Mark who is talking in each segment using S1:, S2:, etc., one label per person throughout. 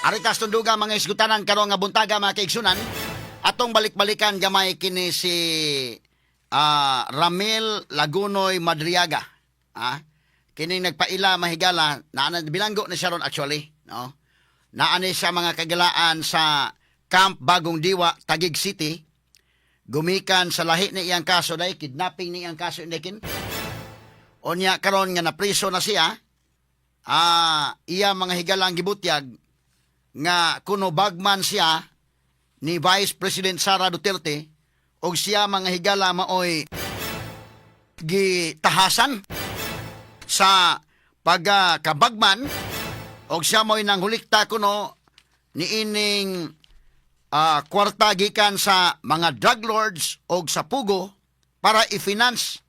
S1: Aritas tunduga mga isgutanan karon nga buntaga mga kaigsunan. Atong balik-balikan gamay kini si Ramil Lagunoy Madriaga. Kining nagpaila mahigala na bilanggo na siya ron actually, no? Naani siya mga kagalaan sa Camp Bagong Diwa, Taguig City. Gumikan sa lahi ni iyang kaso day kidnapping ni iyang kaso indikin. Onya karon nga napriso na siya. Iya mga higalang gibutyag nga kuno bagman siya ni Vice President Sara Duterte og siya mga higala maoy gitahasan sa pagkabagman og siya mo'y nanghulikta kuno niining kwarta gikan sa mga drug lords og sa pugo para i-finance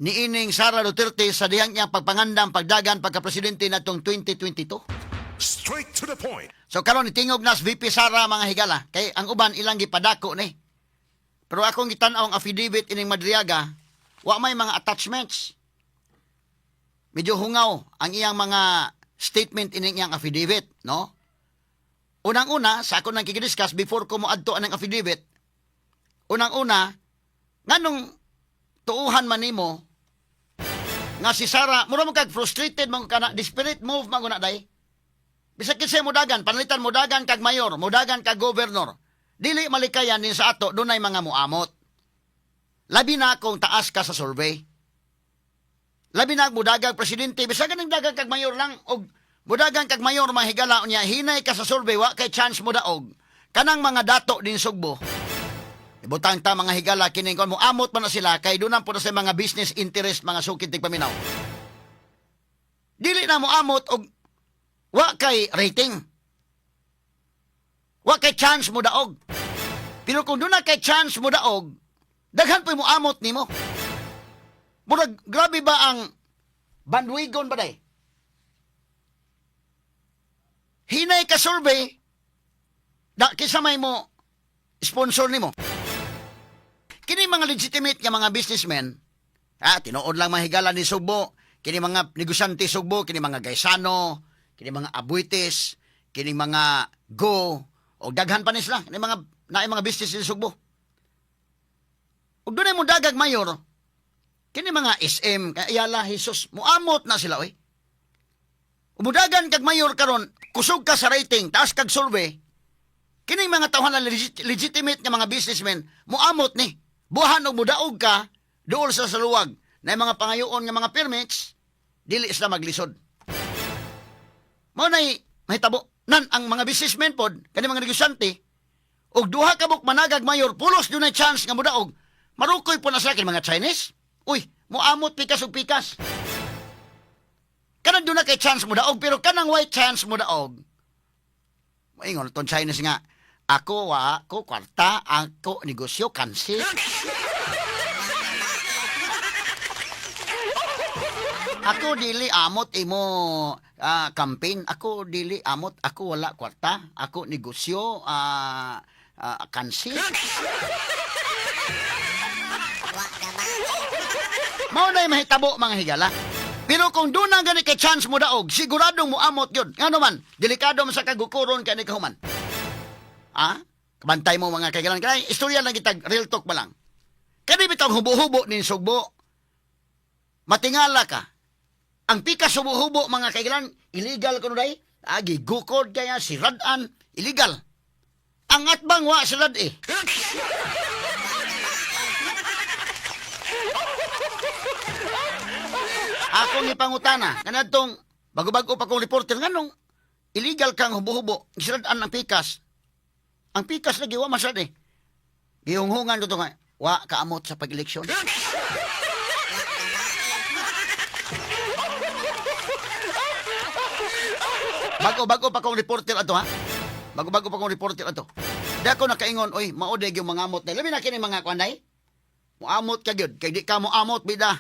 S1: niining Sara Duterte sa dihang niyang pagpangandam pagdagan pagka-presidente natong 2022.
S2: Straight to the point.
S1: So karon itingog nas VP Sara mga higala kay ang uban ilang gipadako ni. Pero akong gitan-aw ang affidavit ining Madriaga, wa may mga attachments. Medyo hungaw ang iyang mga statement ining iyang affidavit, no? Unang-una, sa ako nang kikidiscuss before ko mo adto ang affidavit, unang-una, nganong tuuhan man nimo nga si Sara, mura mo kag frustrated man kana, desperate move man guna day. Bisag kisay mudagan, panalitan mudagan kag mayor, mudagan kag governor. Dili malikayan din sa ato, dunay mga muamot. Labi na kung taas ka sa survey. Labi na mudagang presidente, bisag nang dagang kag mayor lang og mudagan kag mayor mahigala niya hinay ka sa survey wa kay chance mo daog. Kanang mga dato din sugbo. Ibutang ta mga higala kining kon mo amot pa na sila kay dunan po na sa mga business interest mga sukid tig paminaw. Dili na mo amot og wa kay rating. Wa kay chance mo daog. Pero kung doon na kay chance mo daog, daghan po mo amot nimo. Murag, grabe ba ang bandwigon ba day? Hinay ka survey, kisamay mo, sponsor nimo. Kini mga legitimate nga mga businessmen, tinuod lang mahigala ni Sugbo, kini mga negosyante Sugbo, kini mga gaysano, kini mga abuites, kini mga go, o daghan pa ni sila, kini mga business ni Sugbo. O doon mo dagag mayor, kini mga SM, kayala Jesus, muamot na sila, oy. Umudagan kag mayor karon, kusog ka sa rating, taas kag survey, kini mga tawhan na legitimate nga mga businessmen, muamot ni. Buhan o mudaog ka, dool sa saluwag, na yung mga pangayoon nga mga permits, dili sila maglisod. Mao nay mahitabo nan ang mga businessmen pod kani mga negosyante og duha ka buk managag mayor pulos dunay chance nga mudaog marukoy po na sa akin mga Chinese. Uy, muamot pikas og pikas. Kanang dunay kay chance mudaog pero kanang white chance mudaog. Moingon ton Chinese nga ako kwarta ako negosyo kansi. Ako dili amot imo campaign. Ako dili amot. Ako wala kwarta. Ako negosyo kansi. Mao na mahitabo mga higala. Pero kung doon na gani kay chance mo daog, siguradong mo amot yun. Nga naman, delikado mo sa kagukuron ka ni kahuman. Kabantay mo mga kaigalan. Kaya istorya lang kitag, real talk ba lang. Kaya bitang hubo-hubo nin Sugbo. Matingala ka. Ang pikas hubo-hubo mga kaigalan, illegal ko day. Gigukod kaya, siradan, illegal. Ang atbang wa sirad eh. Akong ipangutana, kanadtong bago-bago pa kong reporter, nganong illegal kang hubo-hubo, siradan ang pikas. Ang pikas lagi, wa masad eh. Gihunghungan ko ito nga, wa kaamot sa pag-eleksyon. Bago-bago pa kong reporter ato, ha? Bago-bago pa kong reporter ato. Di ako nakaingon, oy, maodig yung mga amot na. Labi na kini mga kwanday? Muamot ka gyud, kay di ka muamot, bida.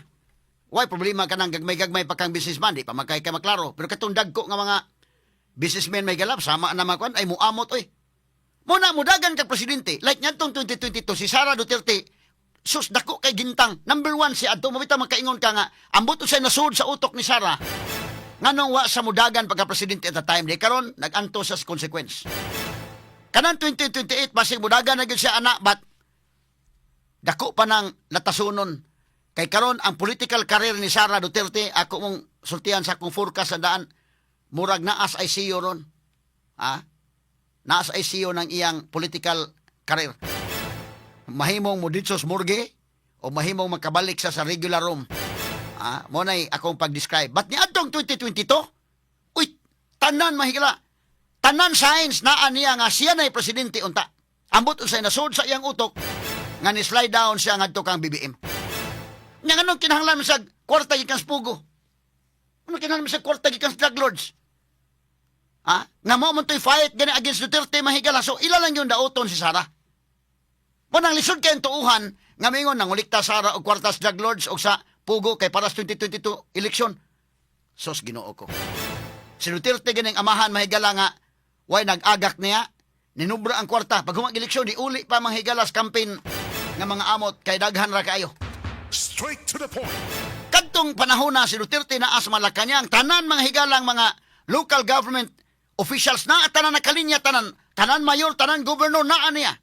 S1: Why problema ka nang gagmay-gagmay pa kang businessman, di pa magkay ka maklaro. Pero katong dagko nga mga businessmen may galap, sama na mga kwan, ay muamot, oy. Muna, mudagan ka presidente. Like nga itong 2022, si Sara Duterte, sus, dako kay gintang. Number 1 si Adto, mabita makaingon ka nga, ambot sa nasud sa utok ni Sara. Nganong wa sa mudagan pagka-presidente at the time, di karon nag-anto sa consequence. Kanang 2028, basig mudagan na gyud siya anak, but dako pa ng latasunon. Kay karon ang political career ni Sara Duterte, ako mong sultihan sa akong forecast sa daan, murag naas ICU ron. Ha? Naas ICU ng iyang political career. Mahimong mo dito sa morgue o mahimong makabalik sa regular room. Mo na'y akong pag-describe. But ni adtong 2022, uy, tanan mahigala. Tanan science na niya nga siya na'y presidente unta. Ambot unsay nasud sa iyang utok nga ni slide down siya ngadto kang BBM. Nya nganong kinahanglan mo sa kwarta gikan sa pugo? Ano kinahanglan mo sa kwarta gikan sa drug lords? Nga mo man to'y fight gani against Duterte mahigala. So ila lang yung daoton si Sara. Mo nang lisod kayong tuuhan nga mingon nang ulikta Sara og kwarta sa drug lords og sa pugo kay para sa 2022 eleksyon. Sos Ginoo ko. Si Duterte ganing amahan mahigala nga way nag-agak niya, ninubra ang kwarta. Pag humag-eleksyon, di uli pa manghigalas campaign nga mga amot kay daghan ra kayo.
S2: Straight to the point.
S1: Kadtong panahon na si Duterte na as Malacañang, tanan mga higalang mga local government officials na tanan nakalinya, tanan mayor, tanan governor na niya.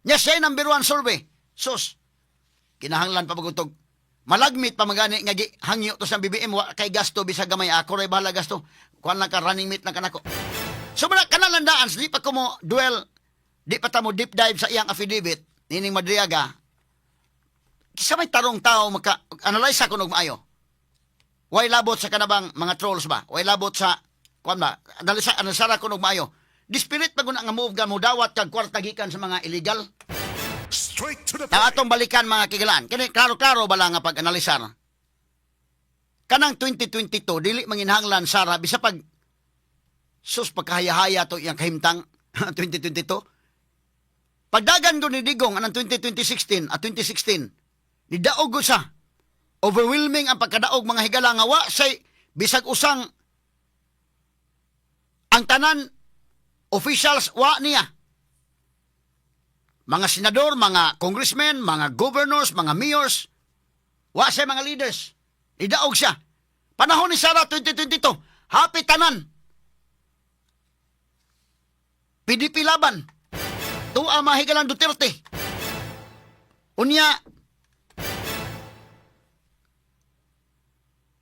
S1: Nya siya number 1 survey. Sus, kinahanglan pa magutog. Malagmit pa magani nga hangyo to sa BBM wa kay gasto bisag gamay ako ray bahala gasto. Kuan lang ka running mate na kanako. So muna kanalandaan di pa ko mo duel, di pa ta mo deep dive sa iyang affidavit nining Madriaga. Kisa may tarong tao maka-analyze ako og maayo. Way labot sa kanabang mga trolls ba? Way labot sa kuan ba? Analisa ko og maayo. Dispirit pa guna nga move ga mo dawat kag kwarta gikan sa mga illegal.
S2: Straight to the
S1: Na
S2: point.
S1: atong balikan mga kigalaan. Kani klaro-klaro bala nga pag-analisar. Kanang 2022 dili manginhanglan Sara bisa pag sus pagkahaya-haya to iyang kahimtang 2022. Pagdagan ko ni Digong anang 2016 at 2016 nidaog ko sa overwhelming ang pagkadaog mga higala nga wa say bisag usang ang tanan officials wa niya. Mga senador, mga congressmen, mga governors, mga mayors, wa say mga leaders. Nidaog siya. Panahon ni Sara 2022, happy tanan. PDP laban. Tuwa mahigalan Duterte. Unya,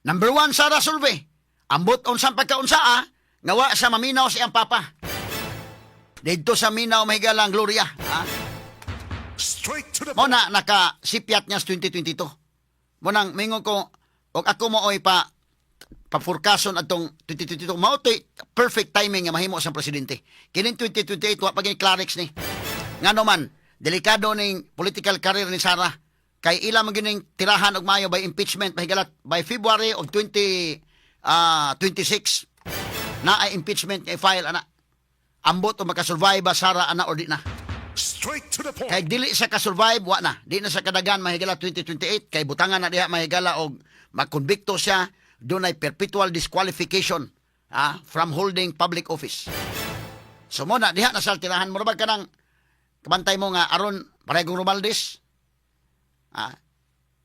S1: number 1 Sara survey. Ambot unsang pagkaunsaa, nga wa sa maminaw siyang papa. Dito sa minaw mahigalang Gloria.
S2: Straight to the
S1: Mo
S2: point.
S1: na nakasipyat niya sa 2022. Mo nang mingon ko, og ako mo oy pa-forecason atong 2022. Mao to'y perfect timing nga mahimo sa presidente. Kining 2028 wa pa gini clarix ni. Ngano man, delikado ning political career ni Sara. Kay ila man gining tirahan og maayo by impeachment mahigalat by February of 2026 na ay impeachment kay file ana. Ambot o makasurvive ba Sara ana or di na.
S2: Straight to the point.
S1: Kay dili sa ka-survive, wa na. Di na sa kadagan mahigala 2028. Kay butangan na diha mahigala og makonbikto siya. Doon ay perpetual disqualification from holding public office. So mo na, diha na sa tirahan mo. Rabag ka ng kabantay mo nga aron Paregong Romualdez.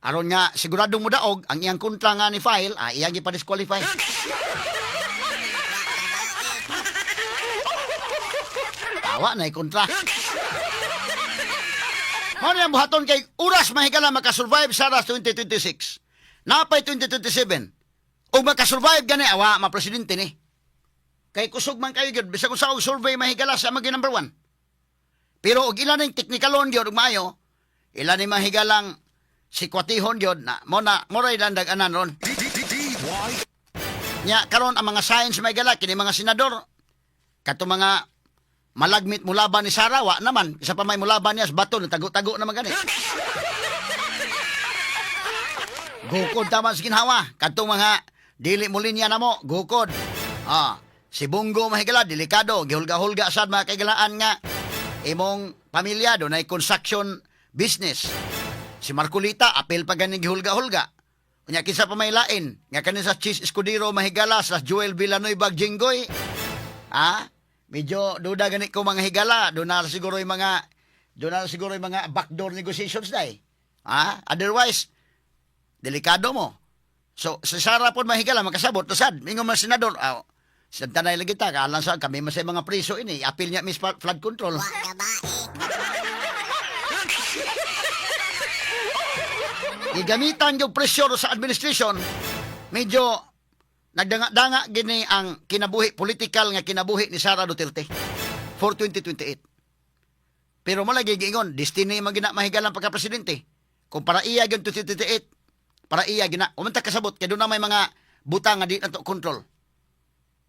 S1: Aron nga siguradong mo daog ang iyang kontra nga ni file, iyang ipa-disqualify. Tawa na kontra. Ano yung buhaton kay oras mahigala makasurvive sa 2026. Napay 2027. O makasurvive gani, awa, ma-presidente ni. Kay kusog man kayo yun. Bisa kung sa survey mahigala sa magi number 1. Pero og ilan yung technicalon yun, og maayo, ilan yung mahigalang sikwatihon yun, na moray landag anan ron. Nya, karon ang mga science mahigala, kini mga senador, kato mga malagmit mulaban ni Sara, wa naman. Isa pa may mulaban niya, bato, tago-tago naman gani. Gukod tama sa ginhawa. Katong mga dili mo linya na mo, gukod. Si Bungo mahigala, delikado. Gihulga-hulga sad mga kaigalaan nga. Imong pamilya, doon ay construction business. Si Marcolita, apel pa ganing gihulga-hulga. Unya kinsa pa may lain. Nga kanin sa Cheese Escudero mahigala, sa Joel Villanueva Jinggoy. Medyo duda ganit ko mga higala, doon na siguro yung mga backdoor negotiations na eh. Otherwise, delikado mo. So, si Sara po mahigala, makasabot, tusad, mingon man senador, sa tanay lagi ta, kaalang sa kami masay mga priso ini, apil niya Miss Flood Control.
S3: Wa babae.
S1: Igamitan yung pressure sa administration, medyo nagdanga-danga gini ang kinabuhi, political nga kinabuhi ni Sara Duterte for 2028. Pero malagi giingon, destiny magina mahigalang pagka-presidente. Kung para iya yung 2028, para iya gina, umanta kasabot, kaya doon na may mga butang nga di nato control.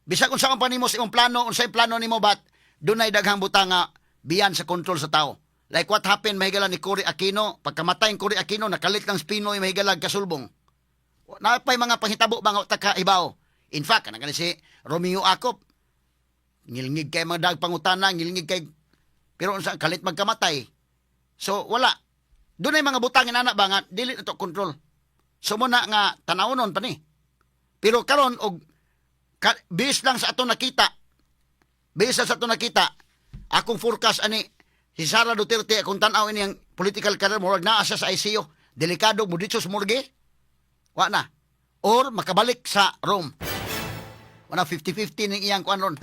S1: Bisa kung saan pa nimo sa imong plano, unsay plano nimo bat, doon na daghang butang nga biyan sa control sa tao. Like what happened mahigala ni Cory Aquino, pagkamatay ni Cory Aquino, nakalit ng Pinoy mahigalag kasulbong. Napay mga panghitabo bang taka ibaw. In fact, kanang si Romeo Acop, ngilngig kay mga dag pangutana, ngilngig kay pero unsa kalit magkamatay. So wala. Doon ay mga butang inana ba nga dili na to control. So muna nga tanawon pa ni. Pero karon og based lang sa ato nakita. Based sa ato nakita, akong forecast ani si Sara Duterte akong tan-aw ini ang political career mo naa siya sa ICU. Delikado mo dito sa morgue. Wa na. Or makabalik sa Rome. Wala 50-50 ning iyang kuan ron.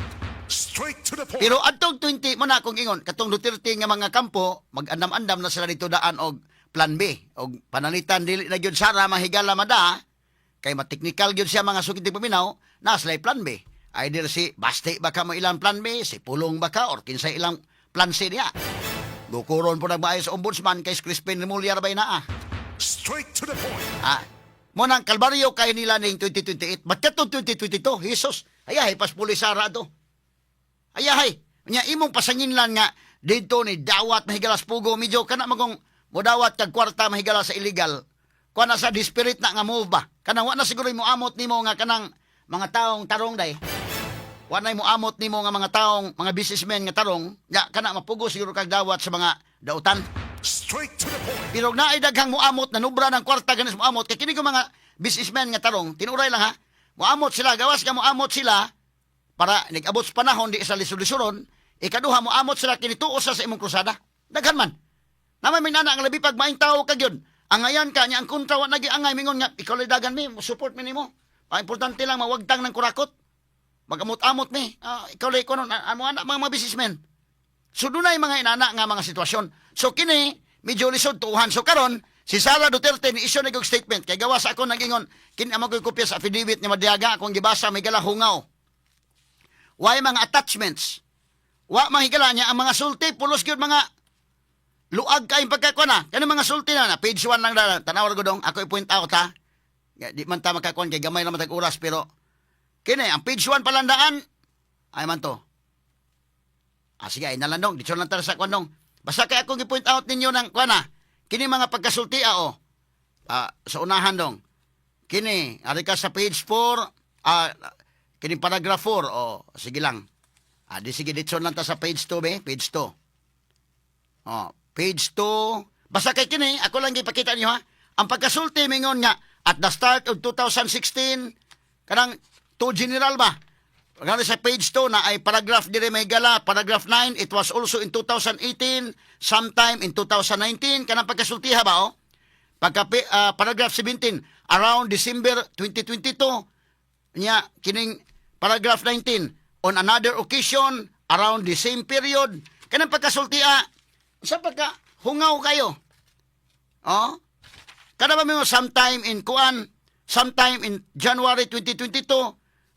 S2: Straight to the point.
S1: Pero adtong 20 mo na akong ingon, katong Duterte nga mga kampo, mag-andam-andam na sila dito daan og plan B. Og pananitan dili na gyud Sara mahigala mada, kay mateknikal gyud siya mga sukid paminaw, na sila plan B. Either si Basti baka mo ilang plan B, si Pulong baka, or kinsa ilang plan C niya. Gukuron po nagbaayos sa ombudsman kay Crispin Remulla bay naa.
S2: Straight to the point.
S1: Mo nang kalbaryo kay nila ning 2028. Ba't katong 2022? Jesus, ayahay pas pulis Sara to. Ayahay. Nya imong pasanginlan nga dito ni dawat mahigalas pugo medyo kana magong modawat kag kwarta mahigala sa illegal. Kuha na sa desperate na nga move ba. Kanang wa na siguro mo amot nimo nga kanang mga taong tarong day. Wa na mo amot nimo nga mga taong mga businessmen nga tarong, nya kana mapugo siguro kag dawat sa mga dautan.
S2: Straight to the point.
S1: Pero naay daghang muamot na nubra ng kwarta ganis muamot kay kini ko mga businessmen nga tarong tinuray lang ha. Muamot sila gawas ka muamot sila para nag-abot sa panahon di sa lisolusyonon, ikaduha muamot sila kini tuo sa imong krusada. Daghan man. Namay may nana ang labi pag maing tao kag yun. Angayan ka nya ang kontra wa nagi angay mingon nga ikaw lay dagan mi support mi nimo. Pa importante lang mawagtang ng kurakot. Magamot-amot mi. Ikaw lay kuno amo anak mga businessmen. So dunay mga inana nga mga sitwasyon. So kini medyo lisod tuuhan. So karon si Sara Duterte ni isyu nagog statement kay gawas ako nagingon kini amo koy kopya sa affidavit ni Madiaga akong gibasa may gala hungaw. Why mga attachments? Wa mahigala niya ang mga sulti pulos gyud mga luag kay pagkakuan na. Kani mga sulti na page 1 lang na tanawar ko dong ako i-point out ha. Di man ta makakuan kay gamay na matag oras pero kini ang page 1 palandaan ay man to. Sige, ay nalandong. Dito lang tara sa kwanong. Basta kaya akong i-point out ninyo ng kwana. Kini mga pagkasulti, sa unahan dong. Kini, ari ka sa page 4, kini paragraph 4, sige lang. Sige, dito lang ta sa page 2, be? Page 2. Page 2. Basta kay kini, ako lang ipakita niyo, ha? Ang pagkasulti, mingon nga, at the start of 2016, kanang to general ba? Pagkali sa page 2 na ay paragraph dire may gala, paragraph 9, it was also in 2018, sometime in 2019, kanang pagkasultiha ba paragraph 17, around December 2022, niya, kining paragraph 19, on another occasion, around the same period, kanang pagkasultiha, sa pagka, hungaw kayo. Kada ba mo sometime in sometime in January 2022,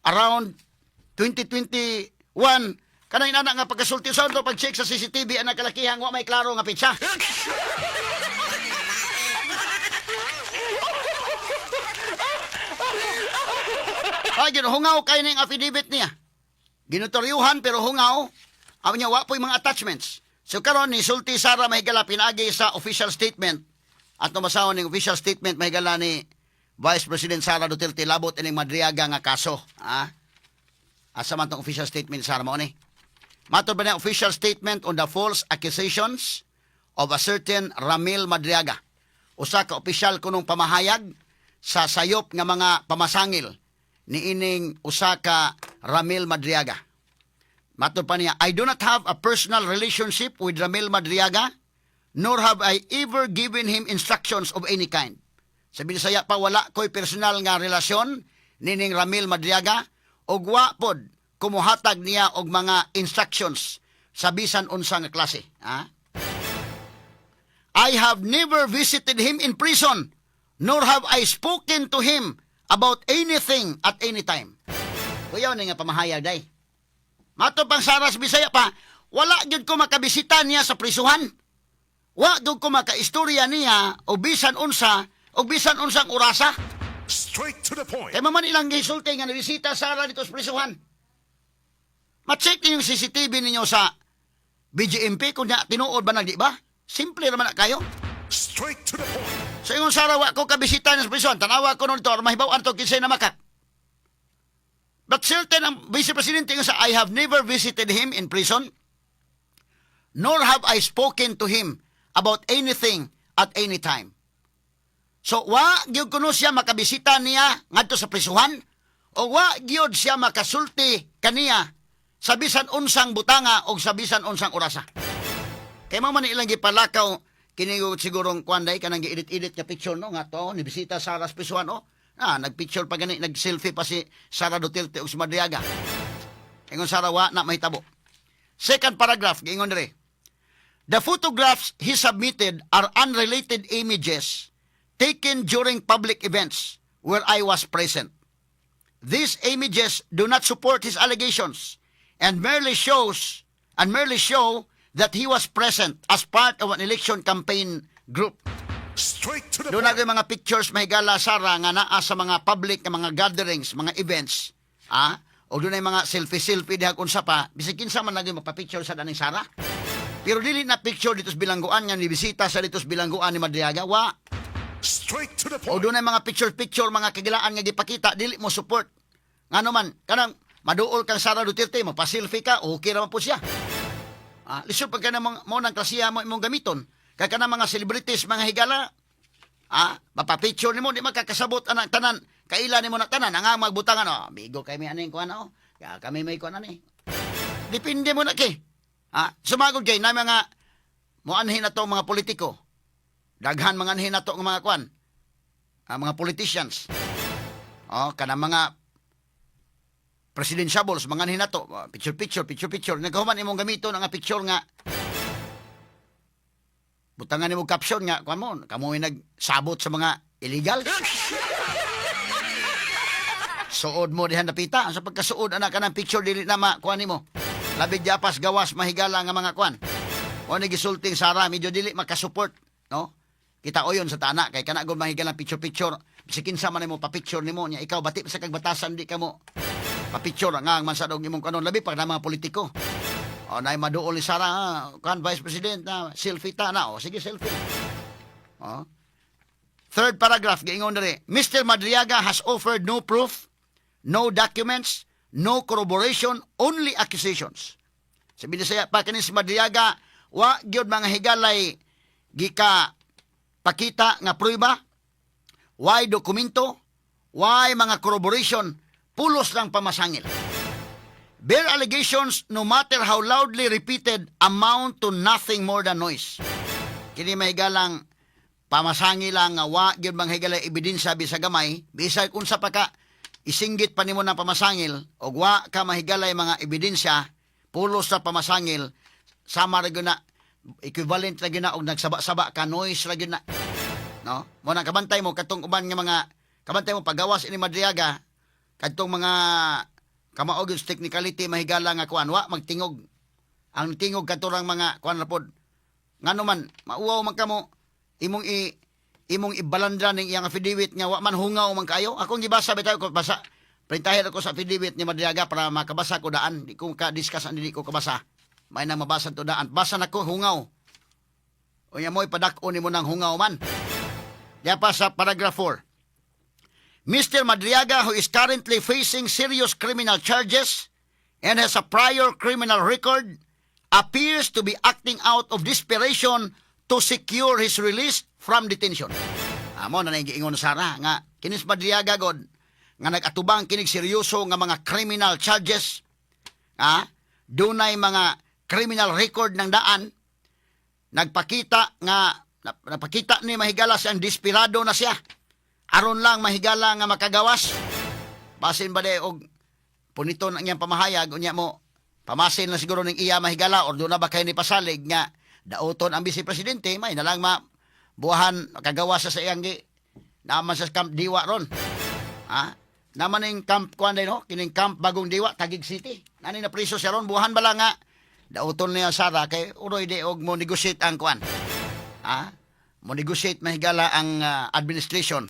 S1: around 2021, kanang inana nga pagkasulti sa unto pag-check sa CCTV ang nakalakihang wa may klaro nga pitsa. Hungaw kay ning affidavit niya. Ginutoryuhan pero hungaw. Aw niya wa po'y mga attachments. So karon ni sulti Sara mahigala pinagi sa official statement at tumasawon ning official statement mahigala ni Vice President Sara Duterte labot ining Madriaga nga kaso. Asa man tong official statement sa mo ni? Matod ba na official statement on the false accusations of a certain Ramil Madriaga. Usa ka opisyal kunong pamahayag sa sayop nga mga pamasangil ni ining usa ka Ramil Madriaga. Matod pa niya, I do not have a personal relationship with Ramil Madriaga, nor have I ever given him instructions of any kind. Sa Bisaya pa wala ko'y personal nga relasyon nining Ramil Madriaga og wa pod kumuhatag niya og mga instructions sa bisan unsa nga klase. Ha? I have never visited him in prison, nor have I spoken to him about anything at any time. Kuyaw ni nga pamahayag day. Mato pang Saras Bisaya pa, wala gyud ko makabisita niya sa prisuhan. Wa gyud ko makaistorya niya o bisan unsang orasa.
S2: Straight to the point.
S1: Kaya man ilang gisulti nga nabisita Sara dito sa prisuhan. Ma-check ninyo yung CCTV ninyo sa BGMP kung niya tinuod ba nagdi ba? Simple naman na kayo.
S2: Straight to the point.
S1: Sa ingon Sara, wa ko kabisita niya sa prisuhan. Tanawa ko nun ito, mahibaw to kinsay na makat. But certain ang Vice Presidente nga sa, I have never visited him in prison, nor have I spoken to him about anything at any time. So, wa gyud kuno siya makabisita niya ngadto sa prisuhan, o wa gyud siya makasulti kaniya sa bisan unsang butanga o sa bisan unsang orasa. Kay man ilang gipalakaw kini sigurong kwanday kanang gi-edit-edit nga picture no nga to ni bisita Sara sa prisuhan o. Nagpicture pa gani, nag-selfie pa si Sara Duterte o si Madriaga. Ingon Sara, wa na mahitabo. Second paragraph, ingon dire. The photographs he submitted are unrelated images taken during public events where I was present. These images do not support his allegations and merely show that he was present as part of an election campaign group.
S2: Straight to the
S1: Doon na
S2: point.
S1: mga pictures mahigala Sara nga naa sa mga public nga mga gatherings, mga events. O doon ay mga selfie diha kung sa pa, bisig kinsa man lagi magpa-picture sa daning Sara. Pero dili na picture dito sa bilangguan nga ni bisita sa dito sa bilangguan ni Madriaga, wa.
S2: Straight to the
S1: O
S2: point.
S1: doon ay mga picture, mga kagilaan nga gipakita, dili mo support. Ngano man, kanang maduol kang Sara Duterte, magpa-selfie ka, okay raman po siya. Lisod pagka na mo ng klasiya mo imong gamiton. Kaya ka na mga celebrities, mga higala, mapapicture ni mo, di makakasabot anak tanan, kaila ni mo na tanan, ang magbutangan, bigo kami aning kuha na, kaya kami may kuha na ni. Depende mo na kay. Sumagod kay na mga, muanhin na to mga politiko, daghan mga anhin na to ng mga kuhan, mga politicians, kana mga presidentiables, mga anhin na to, picture, nagkahuman imong gamito nga picture nga, butangan ni mo caption nga, kuha mo, kamoy nagsabot sa mga illegal. Suod mo dihan napita. Sa pagkasuod, anak ka ng picture, dili na kuha ni mo. Labig japas, gawas, mahigala nga mga kuhan. O nagisulting Sara, medyo dili makasupport, no? Kita o yun sa tana, kay kanagod mahigala picture. Sikin sa man mo, pa-picture ni mo, niya ikaw, batip sa kagbatasan, di ka mo, pa-picture nga, ang mansadog imong kanon, labi pag na mga politiko. O, na maduol ni Sara, kan Vice President na selfie ta na. O, sige, selfie. O. Third paragraph, giingon dere. Mr. Madriaga has offered no proof, no documents, no corroboration, only accusations. Sabi na saya, pa kanis Madriaga, wa gyud mga higalay gika pakita nga prueba, why dokumento, why mga corroboration, pulos lang pamasangil. Bare allegations, no matter how loudly repeated, amount to nothing more than noise. Kini mahigalang pamasangi lang nga wa gyud mang higalay ebidensya bisag gamay, bisag unsa pa ka isinggit pa nimo ng pamasangil og wa ka mahigalay mga ebidensya, pulos sa pamasangil, sama ra gyud na equivalent ra gyud na og nagsaba-saba ka noise ra gyud na. No? Mo nang kabantay mo katong uban nga mga kabantay mo paggawas ini Madriaga kadtong mga kamaog yung technicality mahigala nga kuan wa magtingog ang tingog katurang mga kuan na pod ngano man mauwaw man kamo imong ibalandra ning iyang affidavit nga wa man hungaw man kayo akong gibasa bitaw ko basa printahin ako sa affidavit ni Madriaga para makabasa ko daan di ko ka discuss ang dili ko kabasa may nang mabasa to daan basa nako hungaw unya moy padak-on nimo nang hungaw man diya pa sa paragraph 4. Mr. Madriaga, who is currently facing serious criminal charges and has a prior criminal record, appears to be acting out of desperation to secure his release from detention. Amo na naiingon Sara nga kinis Madriaga god nga nagatubang kinig seryoso nga mga criminal charges. Dunay mga criminal record ng daan. Napakita ni mahigala siyang desperado na siya. aron lang mahigala nga makagawas. Basin ba de og puniton ang iyang pamahayag unya mo pamasin lang siguro ning iya mahigala or do na ba kay ni pasalig nga dauton ang vice presidente may na lang buhahan makagawas sa iyang gi naman sa Camp Diwa ron. Ha? Naman ning Camp kuan day no, kining Camp Bagong Diwa, Taguig City. Nani na priso siya ron, buhan bala nga dauton niya Sara kay uroy de og mo negotiate ang kuan. Ha? Mo negotiate mahigala ang administration.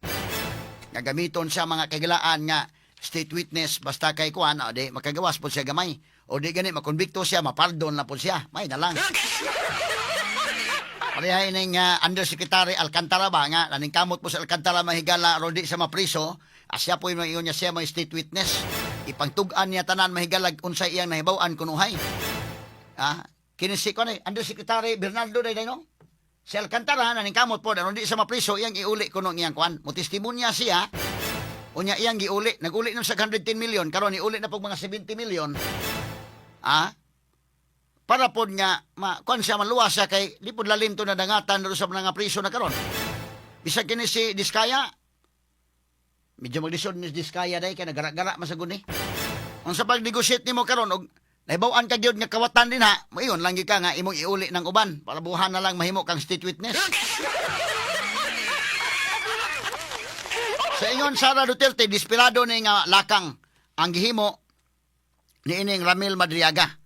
S1: Nga gamiton siya mga kagilaan nga state witness basta kay kuan o di makagawas po siya gamay. O di gani makonbikto siya, mapardon na po siya. May na lang. Parehay ning Undersecretary Alcantara ba nga naning kamot po sa Alcantara mahigala ron di sa mapriso asya po yung iyon niya siya may state witness ipangtug-an niya tanan mahigalag unsay iyang nahibaw-an kunuhay kinisi ko ni Undersecretary Bernardo day no si Alcantara naning kamot po ron di sa mapriso iyang iuli kuno iyang kwan mo testimonya siya unya iyang giuli naguli na sa 110 million karon iuli na pog mga 70 million para pod nga kuan siya maluwas siya kay di pod lalim to na dangatan do sa mga priso na karon. Bisag kini si Diskaya. Medyo maglisod ni Diskaya day kay nagara-gara masagod ni. Unsa pag negotiate nimo karon og nahibaw-an ka gyud nga kawatan din ha. Moyon lang gyud ka nga imong iuli ng uban para buhan na lang mahimo kang state witness. Sa ingon Sara Duterte desperado ni nga lakang ang gihimo ni ining Ramil Madriaga.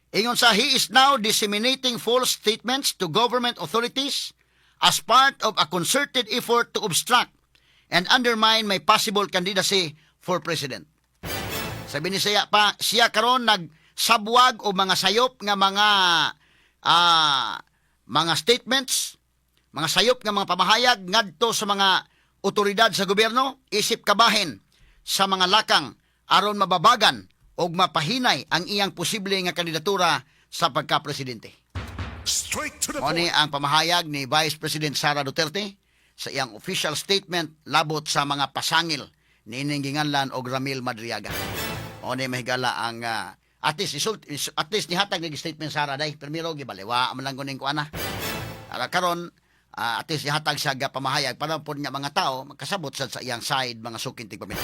S1: Ingon sa he is now disseminating false statements to government authorities as part of a concerted effort to obstruct and undermine my possible candidacy for president. Sabi ni siya pa, siya karon nagsabwag o mga sayop nga mga statements, mga sayop nga mga pamahayag ngadto sa mga otoridad sa gobyerno, isip kabahin sa mga lakang aron mababagan og mapahinay ang iyang posible nga kandidatura sa pagka-presidente.
S2: Straight to the
S1: Mao ni
S2: point.
S1: ang pamahayag ni Vice President Sara Duterte sa iyang official statement labot sa mga pasangil ni ining ginganlan og Ramil Madriaga. Mao ni mahigala ang at least nihatag ni statement Sara day primero gibaliwa man lang kuning kuana. Karon at least nihatag siya pamahayag para pod nga mga tao magkasabot sa iyang side mga sukintig pamilya.